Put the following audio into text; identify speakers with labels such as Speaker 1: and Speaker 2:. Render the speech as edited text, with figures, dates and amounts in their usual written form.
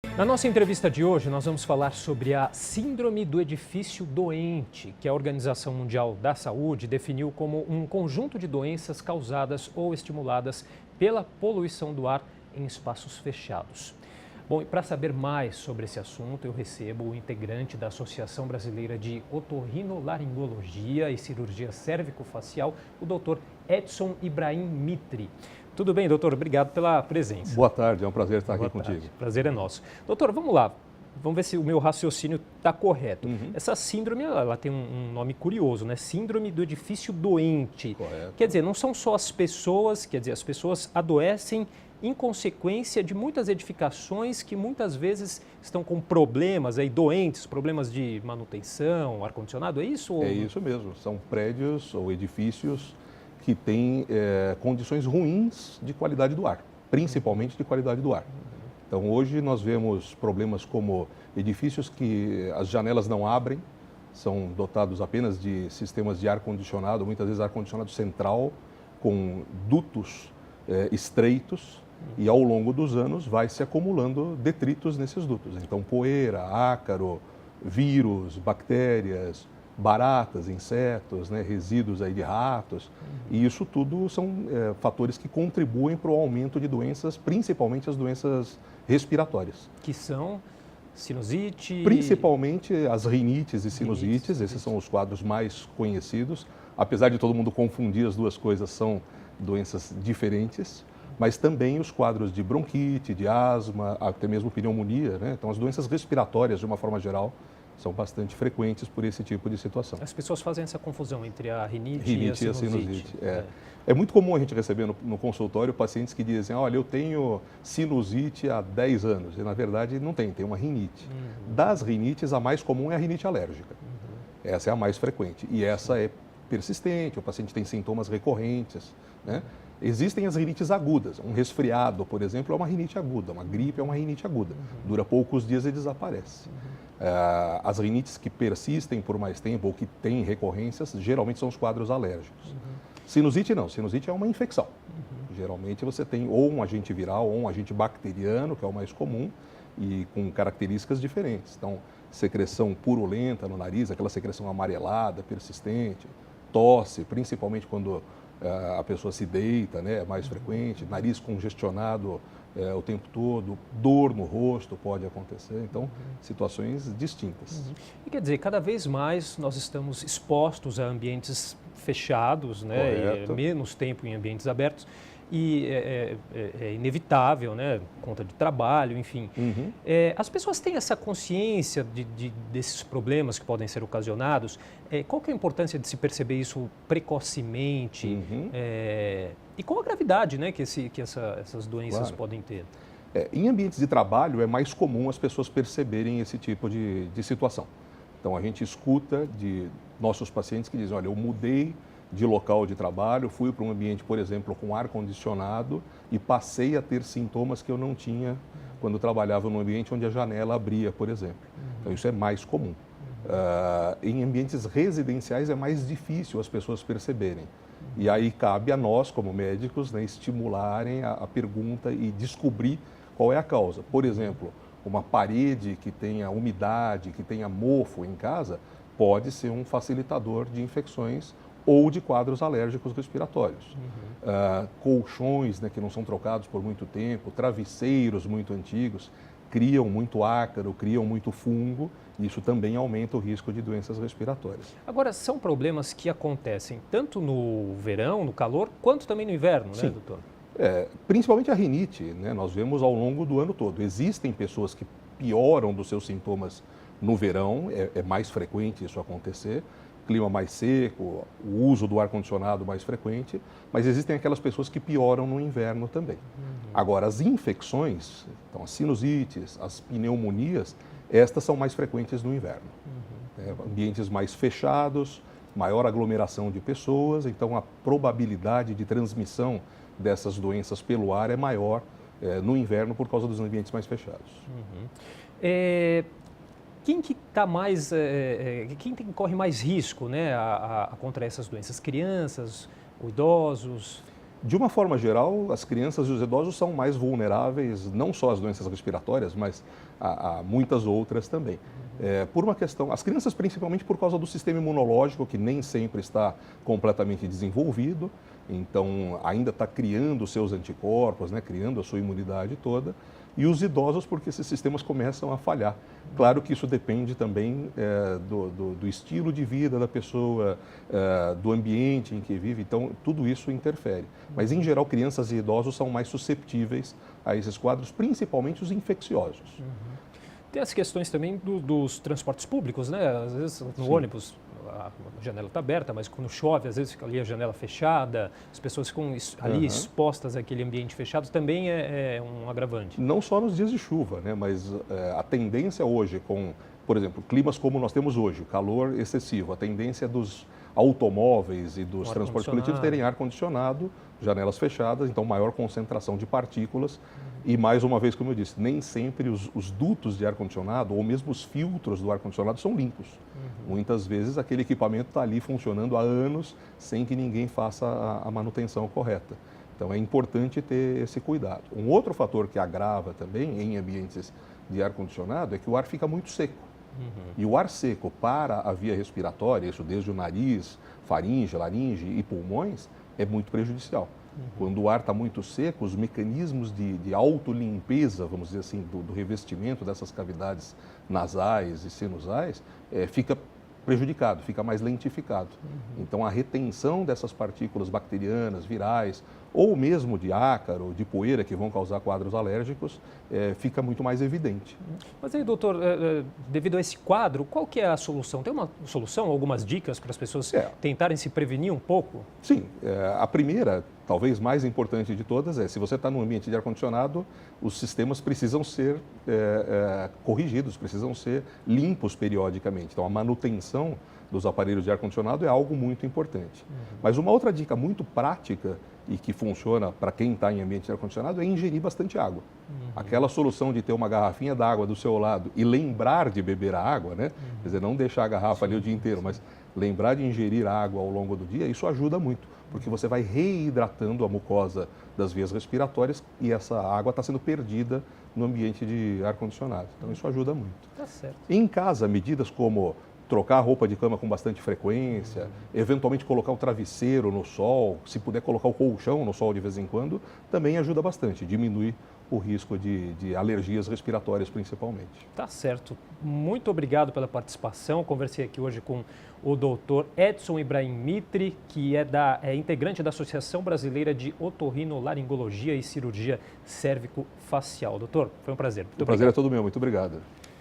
Speaker 1: Na nossa entrevista de hoje, nós vamos falar sobre a Síndrome do Edifício Doente, que a Organização Mundial da Saúde definiu como um conjunto de doenças causadas ou estimuladas pela poluição do ar em espaços fechados. Bom, e para saber mais sobre esse assunto, eu recebo o integrante da Associação Brasileira de Otorrinolaringologia e Cirurgia Cérvico-Facial, o Dr. Edson Ibrahim Mitri. Tudo bem, doutor? Obrigado pela presença.
Speaker 2: Boa tarde, é um prazer estar aqui
Speaker 1: Tarde.
Speaker 2: contigo.
Speaker 1: Prazer é nosso. Doutor, vamos lá. Vamos ver se o meu raciocínio está correto. Essa síndrome, ela tem um nome curioso, né? Síndrome do edifício doente.
Speaker 2: Correto.
Speaker 1: Quer dizer, não são só as pessoas, quer dizer, as pessoas adoecem em consequência de muitas edificações que muitas vezes estão com problemas aí, doentes, problemas de manutenção, ar-condicionado, é isso? Ou...
Speaker 2: É isso mesmo, são prédios ou edifícios que têm condições ruins de qualidade do ar, principalmente de qualidade do ar. Então hoje nós vemos problemas como edifícios que as janelas não abrem, são dotados apenas de sistemas de ar-condicionado, muitas vezes ar-condicionado central, com dutos estreitos, e ao longo dos anos vai se acumulando detritos nesses dutos. Então poeira, ácaro, vírus, bactérias, baratas, insetos, né, resíduos aí de ratos, e isso tudo são fatores que contribuem para o aumento de doenças, principalmente as doenças respiratórias.
Speaker 1: Que são sinusite...
Speaker 2: Principalmente as rinites e sinusites, esses são os quadros mais conhecidos. Apesar de todo mundo confundir as duas coisas, são doenças diferentes, mas também os quadros de bronquite, de asma, até mesmo pneumonia, né? Então as doenças respiratórias, de uma forma geral, são bastante frequentes por esse tipo de situação.
Speaker 1: As pessoas fazem essa confusão entre a rinite e a sinusite.
Speaker 2: É muito comum a gente receber no consultório pacientes que dizem, olha, eu tenho sinusite há 10 anos, e na verdade não tem uma rinite. Das rinites, a mais comum é a rinite alérgica. Essa é a mais frequente, e essa é persistente, o paciente tem sintomas recorrentes, né? Existem as rinites agudas. Um resfriado, por exemplo, é uma rinite aguda. Uma gripe é uma rinite aguda. Dura poucos dias e desaparece. As rinites que persistem por mais tempo ou que têm recorrências, geralmente são os quadros alérgicos. Sinusite não. Sinusite é uma infecção. Geralmente você tem ou um agente viral ou um agente bacteriano, que é o mais comum, e com características diferentes. Então, secreção purulenta no nariz, aquela secreção amarelada, persistente, tosse, principalmente quando a pessoa se deita, né, é mais frequente, nariz congestionado o tempo todo, dor no rosto pode acontecer, então situações distintas.
Speaker 1: E quer dizer, cada vez mais nós estamos expostos a ambientes fechados, né, menos tempo em ambientes abertos, e é inevitável, né, conta de trabalho, enfim. As pessoas têm essa consciência desses problemas que podem ser ocasionados. Qual que é a importância de se perceber isso precocemente? E qual a gravidade, né, que essas doenças podem ter?
Speaker 2: Em ambientes de trabalho é mais comum as pessoas perceberem esse tipo de situação. Então a gente escuta de nossos pacientes que dizem, olha, eu mudei de local de trabalho, fui para um ambiente, por exemplo, com ar-condicionado e passei a ter sintomas que eu não tinha quando trabalhava num ambiente onde a janela abria, por exemplo. Então isso é mais comum. Em ambientes residenciais é mais difícil as pessoas perceberem. E aí cabe a nós, como médicos, né, estimularem a pergunta e descobrir qual é a causa. Por exemplo, uma parede que tenha umidade, que tenha mofo em casa, pode ser um facilitador de infecções ou de quadros alérgicos respiratórios. Colchões, né, que não são trocados por muito tempo, travesseiros muito antigos, criam muito ácaro, criam muito fungo, e isso também aumenta o risco de doenças respiratórias.
Speaker 1: Agora, são problemas que acontecem tanto no verão, no calor, quanto também no inverno, né, doutor?
Speaker 2: Principalmente a rinite, né, nós vemos ao longo do ano todo. Existem pessoas que pioram dos seus sintomas no verão, é mais frequente isso acontecer, clima mais seco, o uso do ar-condicionado mais frequente, mas existem aquelas pessoas que pioram no inverno também. Agora, as infecções, então as sinusites, as pneumonias, estas são mais frequentes no inverno. Ambientes mais fechados, maior aglomeração de pessoas, então a probabilidade de transmissão dessas doenças pelo ar é maior no inverno por causa dos ambientes mais fechados.
Speaker 1: Quem que está mais, quem corre mais risco, né, a contrair essas doenças? Crianças, idosos?
Speaker 2: De uma forma geral, as crianças e os idosos são mais vulneráveis, não só às doenças respiratórias, mas a muitas outras também. Por uma questão, as crianças principalmente por causa do sistema imunológico, que nem sempre está completamente desenvolvido, então ainda está criando os seus anticorpos, né, criando a sua imunidade toda, e os idosos porque esses sistemas começam a falhar. Claro que isso depende também do estilo de vida da pessoa, do ambiente em que vive, então tudo isso interfere. Mas em geral, crianças e idosos são mais susceptíveis a esses quadros, principalmente os infecciosos.
Speaker 1: Tem as questões também dos transportes públicos, né? Às vezes no
Speaker 2: Sim.
Speaker 1: ônibus a janela está aberta, mas quando chove, às vezes fica ali a janela fechada, as pessoas ficam ali expostas àquele ambiente fechado, também é um agravante.
Speaker 2: Não só nos dias de chuva, né? Mas a tendência hoje com, por exemplo, climas como nós temos hoje, calor excessivo, a tendência dos automóveis e dos transportes coletivos terem ar-condicionado, janelas fechadas, então maior concentração de partículas. E mais uma vez, como eu disse, nem sempre os dutos de ar-condicionado ou mesmo os filtros do ar-condicionado são limpos. Muitas vezes aquele equipamento está ali funcionando há anos sem que ninguém faça a manutenção correta. Então é importante ter esse cuidado. Um outro fator que agrava também em ambientes de ar-condicionado é que o ar fica muito seco. E o ar seco para a via respiratória, isso desde o nariz, faringe, laringe e pulmões, é muito prejudicial. Quando o ar está muito seco, os mecanismos de autolimpeza, vamos dizer assim, do revestimento dessas cavidades nasais e sinusais, fica prejudicado, fica mais lentificado. Então, a retenção dessas partículas bacterianas, virais, ou mesmo de ácaro, de poeira, que vão causar quadros alérgicos, fica muito mais evidente.
Speaker 1: Mas aí, doutor, devido a esse quadro, qual que é a solução? Tem uma solução, algumas dicas para as pessoas tentarem se prevenir um pouco?
Speaker 2: Sim, a primeira, talvez mais importante de todas, se você está num ambiente de ar-condicionado, os sistemas precisam ser corrigidos, precisam ser limpos periodicamente. Então, a manutenção dos aparelhos de ar-condicionado é algo muito importante. Mas uma outra dica muito prática e que funciona para quem está em ambiente de ar-condicionado é ingerir bastante água. Aquela solução de ter uma garrafinha d'água do seu lado e lembrar de beber a água, né? Quer dizer, não deixar a garrafa ali o dia inteiro, mas lembrar de ingerir água ao longo do dia, isso ajuda muito, porque você vai reidratando a mucosa das vias respiratórias e essa água está sendo perdida no ambiente de ar-condicionado. Então, isso ajuda muito.
Speaker 1: Tá certo.
Speaker 2: Em casa, medidas como trocar a roupa de cama com bastante frequência, eventualmente colocar o travesseiro no sol, se puder colocar o colchão no sol de vez em quando, também ajuda bastante, diminui o risco de alergias respiratórias principalmente.
Speaker 1: Tá certo. Muito obrigado pela participação. Conversei aqui hoje com o doutor Edson Ibrahim Mitri, que é integrante da Associação Brasileira de Otorrinolaringologia e Cirurgia Cérvico-Facial. Doutor, foi um prazer.
Speaker 2: O prazer é todo meu. Muito obrigado.